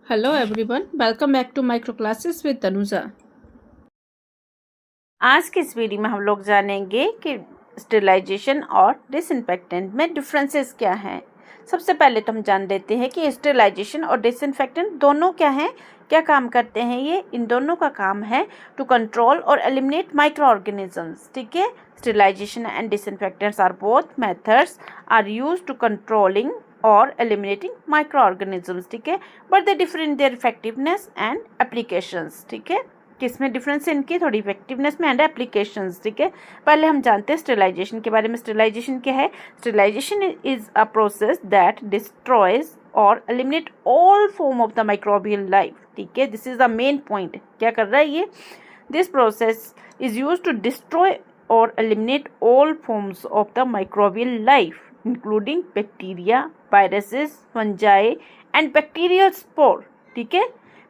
Hello everyone, welcome back to micro classes with Tanuja. आज के इस वीडियो में हम लोग जानेंगे कि स्टेरिलाइजेशन और डिसइंफेक्टेंट में डिफरेंसेस क्या हैं। सबसे पहले तो हम जान लेते हैं कि स्टेरिलाइजेशन और डिसइंफेक्टेंट दोनों क्या हैं, क्या काम करते हैं। ये इन दोनों का काम है टू कंट्रोल और एलिमिनेट माइक्रो ऑर्गेनिजम्स। ठीक है, sterilization and disinfectants are both methods are used to controlling और eliminating microorganisms। ठीक है, but they differ in their effectiveness and applications. ठीक है, किसमें डिफरेंस है इनकी, थोड़ी इफेक्टिवनेस में एंड एप्लीकेशंस। ठीक है, पहले हम जानते हैं स्टेरिलाइजेशन के बारे में। स्टेरिलाइजेशन क्या है? Sterilization is a process that destroys और eliminate all form of the microbial life. ठीक है, this is the main point. क्या कर रहा है ये? This process is use to destroy और eliminate all forms of the microbial life including bacteria, viruses, fungi and bacterial spore. ठीक है,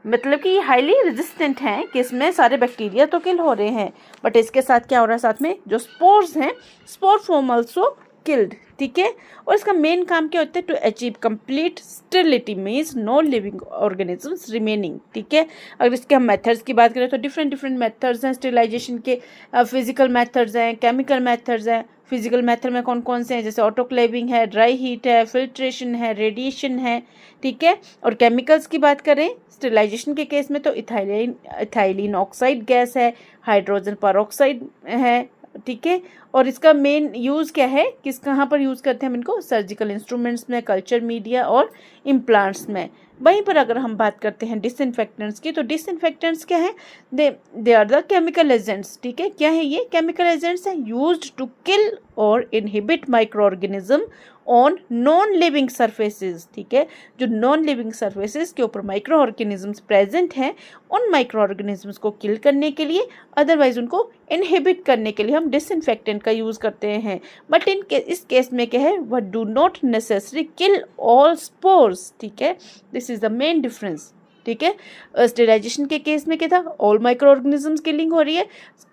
मतलब कि ये हाईली रेजिस्टेंट हैं कि इसमें सारे बैक्टीरिया तो किल हो रहे हैं, बट इसके साथ क्या हो रहा है, साथ में जो स्पोर्स हैं, स्पोर फॉर्म आल्सो किल्ड। ठीक है, और इसका मेन काम क्या होता है? To achieve complete sterility means no living organisms remaining. ठीक है, अगर इसके हम मेथड्स की बात करें तो डिफरेंट मेथड्स हैं स्टेरिलाइजेशन के। फिजिकल मेथड्स हैं, केमिकल मेथड्स हैं। फिजिकल मेथड में कौन कौन से हैं? जैसे ऑटोक्लेविंग है, ड्राई हीट है, फिल्ट्रेशन है, रेडिएशन है। ठीक है, और केमिकल्स की बात करें स्टेरिलाइजेशन के केस में तो इथाइलिन ऑक्साइड गैस है, हाइड्रोजन परऑक्साइड है। ठीक है, और इसका मेन यूज़ क्या है, कहाँ पर यूज़ करते हैं हम इनको? सर्जिकल इंस्ट्रूमेंट्स में, कल्चर मीडिया और इम्प्लांट्स में। वहीं पर अगर हम बात करते हैं डिसइंफेक्टेंट्स की, तो डिसइंफेक्टेंट्स क्या है? They are the chemical agents. ठीक है, क्या है ये? केमिकल एजेंट्स हैं यूज्ड टू किल और inhibit microorganism on non living surfaces. ठीक है, जो नॉन लिविंग सरफेसेस के ऊपर माइक्रो ऑर्गेनिजम्स प्रेजेंट हैं, उन माइक्रो ऑर्गेनिजम्स को किल करने के लिए, अदरवाइज उनको इनहिबिट करने के लिए हम डिसइंफेक्टेंट का यूज़ करते हैं। बट इस केस में क्या है? वह do not necessary kill all spores. ठीक है, this is the main difference. ठीक है, स्टेरिलाइजेशन के केस में क्या था? ऑल माइक्रो ऑर्गेनिजम्स किलिंग हो रही है,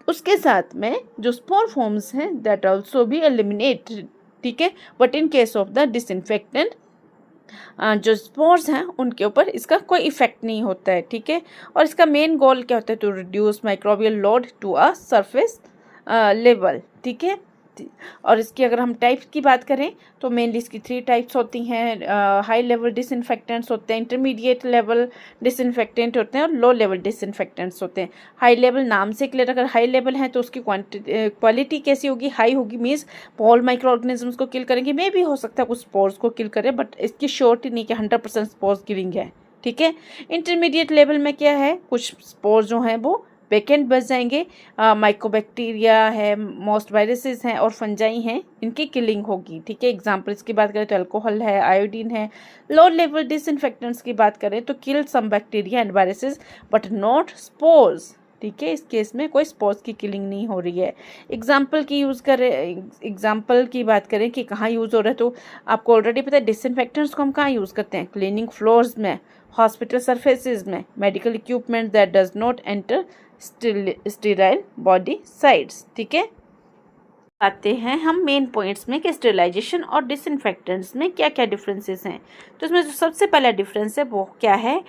उसके साथ में जो स्पोर फॉर्म्स हैं दैट आल्सो भी एलिमिनेट। ठीक है, but in case of the disinfectant जो स्पोर्स हैं उनके ऊपर इसका कोई इफेक्ट नहीं होता है। ठीक है, और इसका मेन गोल क्या होता है? To reduce microbial load to a surface level. ठीक है, और इसकी अगर हम टाइप्स की बात करें तो मेनली इसकी 3 टाइप्स होती हैं। हाई लेवल डिसइंफेक्टेंट्स होते हैं, इंटरमीडिएट लेवल डिसइंफेक्टेंट होते हैं और लो लेवल डिसइंफेक्टेंट्स होते हैं। हाई लेवल नाम से क्लियर, अगर हाई लेवल है तो उसकी क्वालिटी कैसी होगी? हाई होगी, मीन्स ऑल माइक्रो ऑर्गेनिजम्स को किल करेंगे। मे भी हो सकता है कुछ स्पोर्स को किल करे, बट इसकी श्योरिटी नहीं कि 100% स्पोर्स किलिंग है। ठीक है, इंटरमीडिएट लेवल में क्या है? कुछ स्पोर्स जो हैं वो वैकेंट बच जाएंगे। माइकोबैक्टीरिया है, मोस्ट वायरसेस हैं और फंजाई हैं, इनकी किलिंग होगी। ठीक है, एग्जाम्पल्स की बात करें तो अल्कोहल है, आयोडीन है। लो लेवल डिसइंफेक्टेंट्स की बात करें तो kill some bacteria and viruses but not spores. ठीक है, इस केस में कोई स्पोर्स की किलिंग नहीं हो रही है। एग्जाम्पल की बात करें कि कहाँ यूज़ हो रहा है, तो आपको ऑलरेडी पता है डिसइंफेक्टेंट्स को हम कहाँ यूज़ करते हैं? क्लीनिंग फ्लोर्स में, हॉस्पिटल सर्फेसिस में, medical equipment that does not enter sterile body sides. ठीक है, आते हैं हम मेन पॉइंट्स में कि स्टेरिलाइजेशन और डिसइंफेक्टेंट्स में क्या क्या डिफरेंसेस हैं। तो इसमें जो सबसे पहला डिफरेंस है वो क्या है?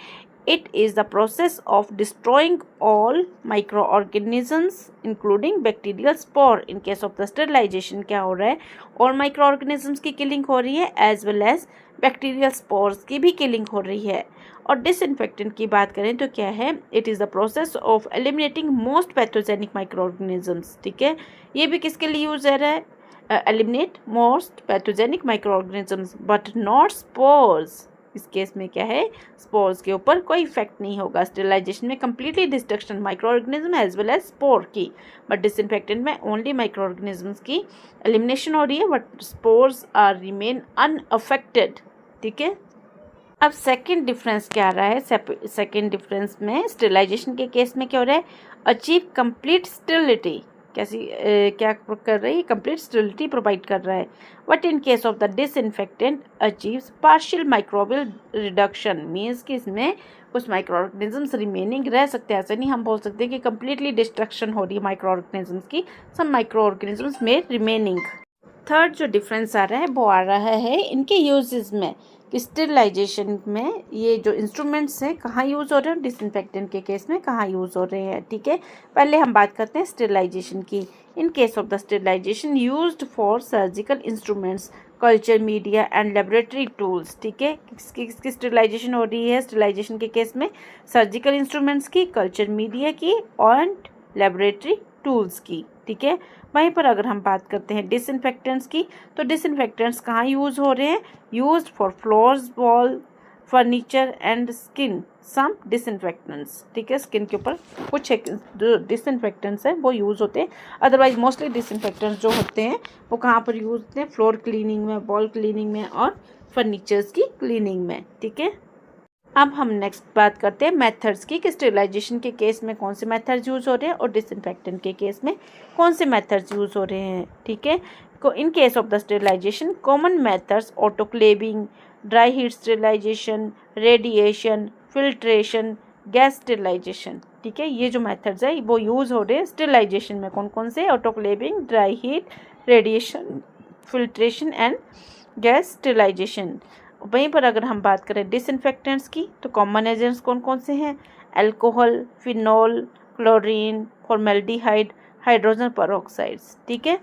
It is the process of destroying all microorganisms including bacterial spore. In case of the sterilization क्या हो रहा है? और माइक्रो ऑर्गेनिजम्स की किलिंग हो रही है as well as bacterial spores की भी किलिंग हो रही है। और डिसइंफेक्टेंट की बात करें तो क्या है? It is the process of eliminating most pathogenic micro organisms. ठीक है, ये भी किसके लिए यूज हो रहा है? Eliminate most pathogenic micro organisms but not spores. इस केस में क्या है? स्पोर्स के ऊपर कोई इफेक्ट नहीं होगा। स्टेरिलाइजेशन में completely destruction microorganism as well as spore की, बट डिसइंफेक्टेंट में ओनली माइक्रो ऑर्गेनिजम्स की एलिमिनेशन हो रही है but spores are remain unaffected. ठीक है, अब सेकंड डिफरेंस क्या आ रहा है? सेकंड डिफरेंस में स्टेरिलाइजेशन के केस में क्या हो रहा है? Achieve complete sterility. कैसी क्या कर रही है? कंप्लीट स्टेरिलिटी प्रोवाइड कर रहा है। But in case of the disinfectant achieves partial microbial reduction, means कि इसमें कुछ माइक्रो ऑर्गेनिजम्स रिमेनिंग रह सकते हैं। ऐसे नहीं हम बोल सकते कि कंप्लीटली डिस्ट्रक्शन हो रही है माइक्रो ऑर्गेनिजम्स की, सम माइक्रो ऑर्गेनिजम्स में रिमेनिंग। थर्ड जो डिफरेंस आ रहा है वो आ रहा है इनके यूजेस में। कि स्टेरिलाइजेशन में ये जो इंस्ट्रूमेंट्स हैं कहाँ यूज़ हो रहे हैं, डिसइंफेक्टेंट के केस में कहाँ यूज़ हो रहे हैं। ठीक है, पहले हम बात करते हैं स्टेरिलाइजेशन की। In case of the sterilization used for surgical instruments, culture media and laboratory tools. ठीक है, किसकी स्टेरिलाइजेशन हो रही है स्टेरिलाइजेशन के केस में, सर्जिकल इंस्ट्रूमेंट्स की, कल्चर मीडिया की और लेबोरेटरी टूल्स की। ठीक है, वहीं पर अगर हम बात करते हैं डिसइंफेक्टेंट्स की, तो डिसइंफेक्टेंट्स कहाँ यूज़ हो रहे हैं, used for floors, wall, furniture and skin some disinfectants. ठीक है, स्किन के ऊपर कुछ जो डिसइंफेक्टेंट्स हैं वो यूज़ होते हैं, अदरवाइज मोस्टली डिसइंफेक्टेंट्स जो होते हैं वो कहाँ पर यूज़ होते हैं, फ्लोर क्लीनिंग में, वॉल क्लीनिंग में और फर्नीचर्स की क्लीनिंग में। ठीक है, अब हम नेक्स्ट बात करते हैं मेथड्स की कि स्टेरिलाइजेशन के केस में कौन से मेथड्स यूज़ हो रहे हैं और डिसइंफेक्टेंट के केस में कौन से मेथड्स यूज़ हो रहे हैं। ठीक है, in case of the sterilization common methods autoclaving, dry heat sterilization, radiation, filtration, gas sterilization. ठीक है, ये जो मेथड्स है वो यूज़ हो रहे हैं स्टेरिलाइजेशन में। कौन कौन से, autoclaving, dry heat, radiation, filtration and gas sterilization. वहीं पर अगर हम बात करें डिसइंफेक्टेंट्स की, तो कॉमन एजेंट्स कौन कौन से हैं, alcohol, phenol, chlorine, formaldehyde, hydrogen peroxides. ठीक है,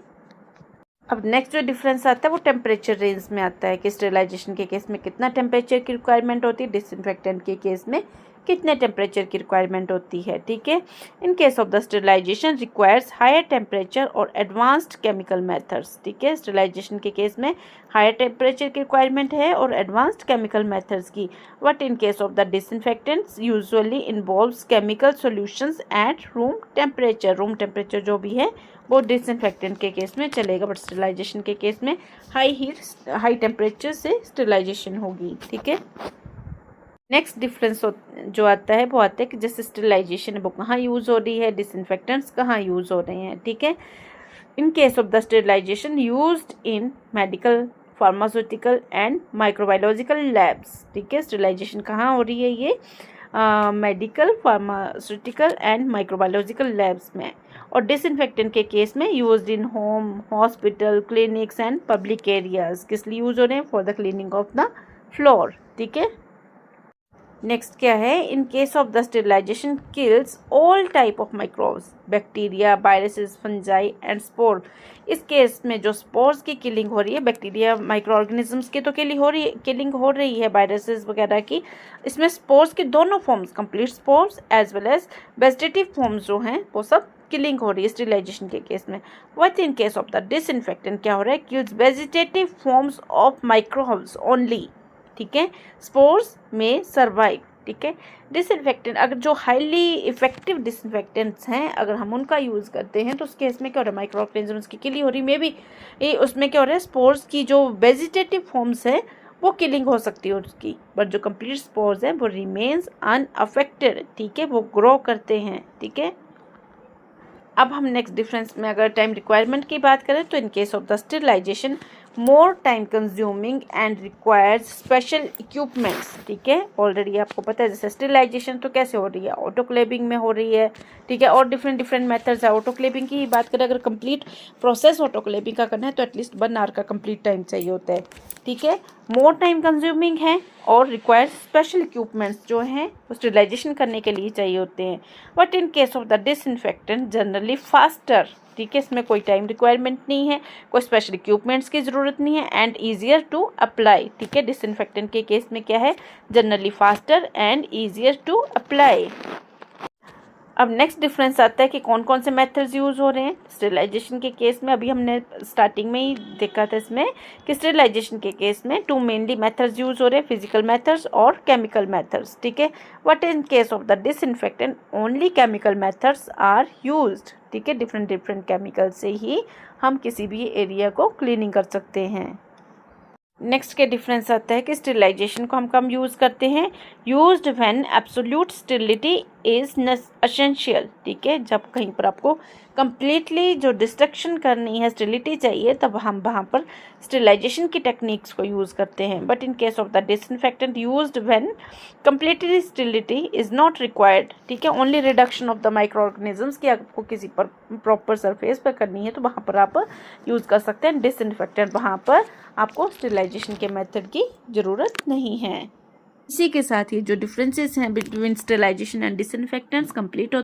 अब नेक्स्ट जो डिफरेंस आता है वो टेम्परेचर रेंज में आता है कि स्टेरिलाइजेशन के केस में कितना टेम्परेचर की रिक्वायरमेंट होती है, डिसइंफेक्टेंट के केस में कितने टेम्परेचर की रिक्वायरमेंट होती है। ठीक है, in case of the sterilization requires higher temperature और एडवांस्ड केमिकल मेथड्स। ठीक है, स्टेरिलाइजेशन के केस में हायर टेम्परेचर की रिक्वायरमेंट है और एडवांस्ड केमिकल मेथड्स की। But in case of the disinfectants usually involves chemical solutions at room temperature. Room temperature जो भी है वो डिसइंफेक्टेंट के केस में चलेगा, बट स्टेरिलाइजेशन के केस में हाई टेम्परेचर से स्टेरिलाइजेशन होगी। ठीक है, नेक्स्ट डिफरेंस जो आता है वो आता है कि जैसे स्टेरिलाइजेशन वो कहाँ यूज़ हो रही है, डिसइंफेक्टेंट्स कहाँ यूज़ हो रहे हैं। ठीक है, in case of the sterilization used in medical, pharmaceutical and microbiological labs. ठीक है, स्टेरिलाइजेशन कहाँ हो रही है, ये medical, pharmaceutical and microbiological labs में। और डिसइंफेक्टेंट के केस में used in home, hospital, clinics and public areas. किस लिए यूज हो रहे हैं, for the cleaning of the floor. ठीक है, नेक्स्ट क्या है, in case of the sterilization kills all type of microbes, bacteria, viruses, fungi and spore. इस केस में जो स्पोर्स की किलिंग हो रही है, बैक्टीरिया, माइक्रो ऑर्गेनिजम्स की तो किलिंग हो रही है, वायरसेस वगैरह की। इसमें स्पोर्स के दोनों forms, complete spores as well as vegetative forms जो हैं वो सब किलिंग हो रही है स्टेरिलाइजेशन के केस में। But in case of the disinfectant क्या हो रहा है, kills vegetative forms of microbes only. ठीक है, स्पोर्स में सर्वाइव। ठीक है, डिसइंफेक्टेंट अगर जो हाईली इफेक्टिव डिसइंफेक्टेंट्स हैं अगर हम उनका यूज़ करते हैं तो उस केस में क्या हो रहा है, माइक्रो ऑर्गेनिजम्स की किलिंग हो रही है। मे बी उसमें क्या हो रहा है, स्पोर्स की जो वेजिटेटिव फॉर्म्स हैं वो किलिंग हो सकती है उसकी, बट जो कंप्लीट स्पोर्स हैं वो रिमेन्स अनअफेक्टेड। ठीक है, वो ग्रो करते हैं। ठीक है, अब हम नेक्स्ट डिफरेंस में अगर टाइम रिक्वायरमेंट की बात करें तो in case of the sterilization more time consuming and requires special equipments. ठीक है, ऑलरेडी आपको पता है जैसे स्टेरिलाइजेशन तो कैसे हो रही है, ऑटोक्लेविंग में हो रही है। ठीक है, और डिफरेंट मेथड्स है। ऑटोक्लेविंग की बात करें, अगर कंप्लीट प्रोसेस ऑटोक्लेविंग का करना है तो एटलीस्ट 1 आवर का कंप्लीट टाइम चाहिए होता है। ठीक है, मोर टाइम कंज्यूमिंग है और रिक्वायर्स स्पेशल इक्विपमेंट्स जो हैं वो स्टेरिलाइजेशन करने के लिए चाहिए होते हैं। But in case of the disinfectant generally faster. ठीक है, इसमें कोई टाइम रिक्वायरमेंट नहीं है, कोई स्पेशल इक्विपमेंट्स की ज़रूरत नहीं है एंड ईजियर टू अप्लाई। ठीक है, डिसइंफेक्टेंट के केस में क्या है, generally faster and easier to apply. अब नेक्स्ट डिफरेंस आता है कि कौन कौन से मेथड्स यूज़ हो रहे हैं स्टेरिलाइजेशन के केस में। अभी हमने स्टार्टिंग में ही देखा था इसमें कि स्टेरिलाइजेशन के केस में 2 मेनली मेथड्स यूज़ हो रहे हैं, फिजिकल मेथड्स और केमिकल मेथड्स। ठीक है, but in case of the disinfectant only chemical methods are used. ठीक है, डिफरेंट केमिकल से ही हम किसी भी एरिया को क्लीनिंग कर सकते हैं। नेक्स्ट के डिफरेंस आता है कि स्टेरिलाइजेशन को हम कम यूज़ करते हैं, used when absolute sterility is essential, ठीक है। जब कहीं पर आपको कंप्लीटली जो डिस्ट्रक्शन करनी है, स्टेरिलिटी चाहिए, तब हम वहाँ पर स्टेरिलाइजेशन की टेक्निक्स को यूज़ करते हैं। But in case of the disinfectant used when completely sterility is not required, ठीक है, only reduction of the micro organisms की आपको किसी पर प्रॉपर सरफेस पर करनी है तो वहाँ पर आप यूज़ कर सकते हैं डिसइंफेक्टेंट। वहाँ पर आपको स्टेरिलाइजेशन के मेथड की ज़रूरत नहीं है। इसी के साथ ही जो डिफरेंसेस हैं between sterilization and disinfectants complete